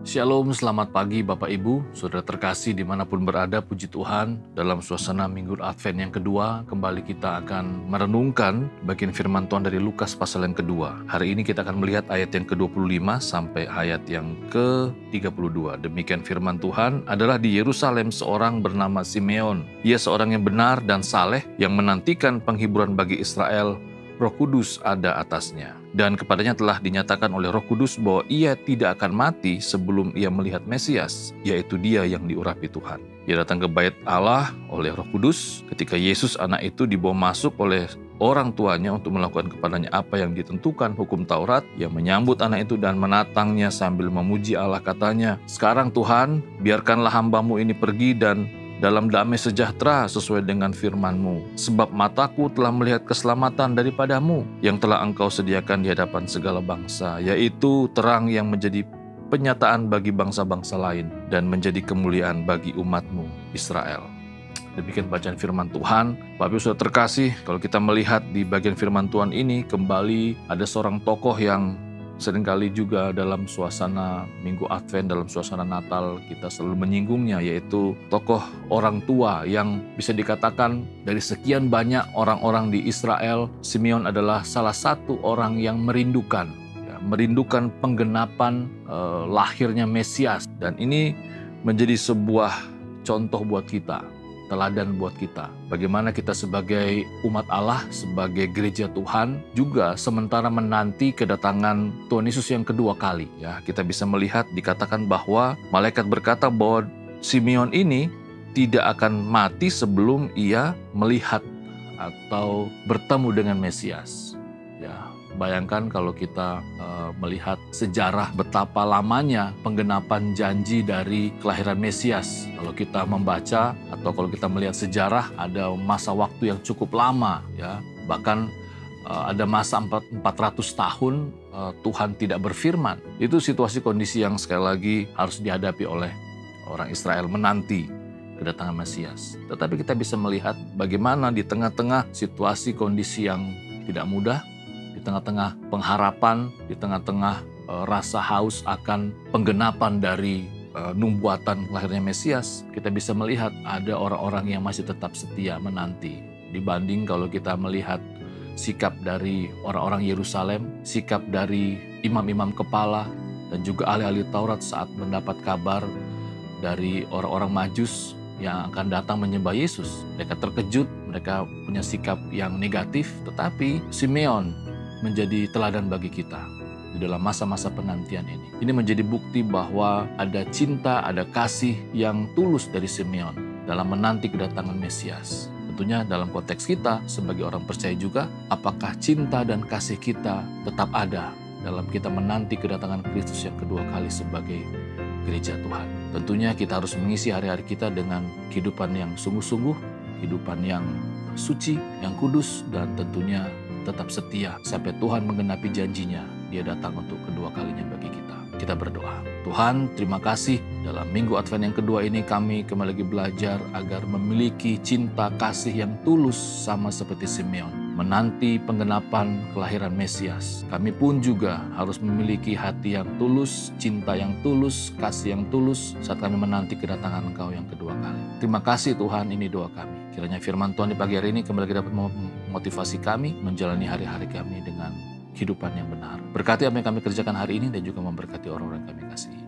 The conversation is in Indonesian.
Shalom, selamat pagi Bapak Ibu, Saudara terkasih dimanapun berada, puji Tuhan. Dalam suasana Minggu Advent yang kedua, kembali kita akan merenungkan bagian firman Tuhan dari Lukas pasal yang kedua. Hari ini kita akan melihat ayat yang ke-25 sampai ayat yang ke-32. Demikian firman Tuhan, adalah di Yerusalem seorang bernama Simeon. Ia seorang yang benar dan saleh, yang menantikan penghiburan bagi Israel. Roh Kudus ada atasnya. Dan kepadanya telah dinyatakan oleh Roh Kudus bahwa ia tidak akan mati sebelum ia melihat Mesias, yaitu dia yang diurapi Tuhan. Ia datang ke bait Allah oleh Roh Kudus ketika Yesus anak itu dibawa masuk oleh orang tuanya untuk melakukan kepadanya apa yang ditentukan hukum Taurat. Ia menyambut anak itu dan menatangnya sambil memuji Allah, katanya, "Sekarang Tuhan, biarkanlah hambamu ini pergi dan dalam damai sejahtera sesuai dengan firman-Mu. Sebab mataku telah melihat keselamatan daripadamu yang telah Engkau sediakan di hadapan segala bangsa, yaitu terang yang menjadi penyataan bagi bangsa-bangsa lain dan menjadi kemuliaan bagi umat-Mu Israel." Demikian bacaan firman Tuhan. Bapak Ibu Saudara terkasih, kalau kita melihat di bagian firman Tuhan ini, kembali ada seorang tokoh yang seringkali juga dalam suasana Minggu Advent, dalam suasana Natal, kita selalu menyinggungnya, yaitu tokoh orang tua yang bisa dikatakan dari sekian banyak orang-orang di Israel, Simeon adalah salah satu orang yang merindukan penggenapan lahirnya Mesias. Dan ini menjadi sebuah contoh buat kita, teladan buat kita. Bagaimana kita sebagai umat Allah, sebagai gereja Tuhan, juga sementara menanti kedatangan Tuhan Yesus yang kedua kali. Ya, kita bisa melihat dikatakan bahwa malaikat berkata bahwa Simeon ini tidak akan mati sebelum ia melihat atau bertemu dengan Mesias. Ya, bayangkan kalau kita melihat sejarah betapa lamanya penggenapan janji dari kelahiran Mesias. Kalau kita membaca atau kalau kita melihat sejarah, ada masa waktu yang cukup lama, ya. Bahkan ada masa 400 tahun Tuhan tidak berfirman. Itu situasi kondisi yang sekali lagi harus dihadapi oleh orang Israel menanti kedatangan Mesias. Tetapi kita bisa melihat bagaimana di tengah-tengah situasi kondisi yang tidak mudah, di tengah-tengah pengharapan, di tengah-tengah rasa haus akan penggenapan dari nubuatan lahirnya Mesias, kita bisa melihat ada orang-orang yang masih tetap setia menanti. Dibanding kalau kita melihat sikap dari orang-orang Yerusalem, sikap dari imam-imam kepala, dan juga ahli-ahli Taurat saat mendapat kabar dari orang-orang Majus yang akan datang menyembah Yesus. Mereka terkejut, mereka punya sikap yang negatif, tetapi Simeon menjadi teladan bagi kita di dalam masa-masa penantian ini. Ini menjadi bukti bahwa ada cinta, ada kasih yang tulus dari Simeon dalam menanti kedatangan Mesias. Tentunya dalam konteks kita sebagai orang percaya juga, apakah cinta dan kasih kita tetap ada dalam kita menanti kedatangan Kristus yang kedua kali sebagai gereja Tuhan. Tentunya kita harus mengisi hari-hari kita dengan kehidupan yang sungguh-sungguh, kehidupan yang suci, yang kudus, dan tentunya tetap setia sampai Tuhan menggenapi janjinya. Dia datang untuk kedua kalinya bagi kita. Kita berdoa. Tuhan, terima kasih dalam Minggu Advent yang kedua ini kami kembali lagi belajar agar memiliki cinta kasih yang tulus sama seperti Simeon. Menanti penggenapan kelahiran Mesias. Kami pun juga harus memiliki hati yang tulus, cinta yang tulus, kasih yang tulus saat kami menanti kedatangan Engkau yang kedua kali. Terima kasih Tuhan, ini doa kami. Kiranya firman Tuhan di pagi hari ini kembali lagi dapat memotivasi kami menjalani hari-hari kami dengan kehidupan yang benar. Berkati apa yang kami kerjakan hari ini dan juga memberkati orang-orang yang kami kasih.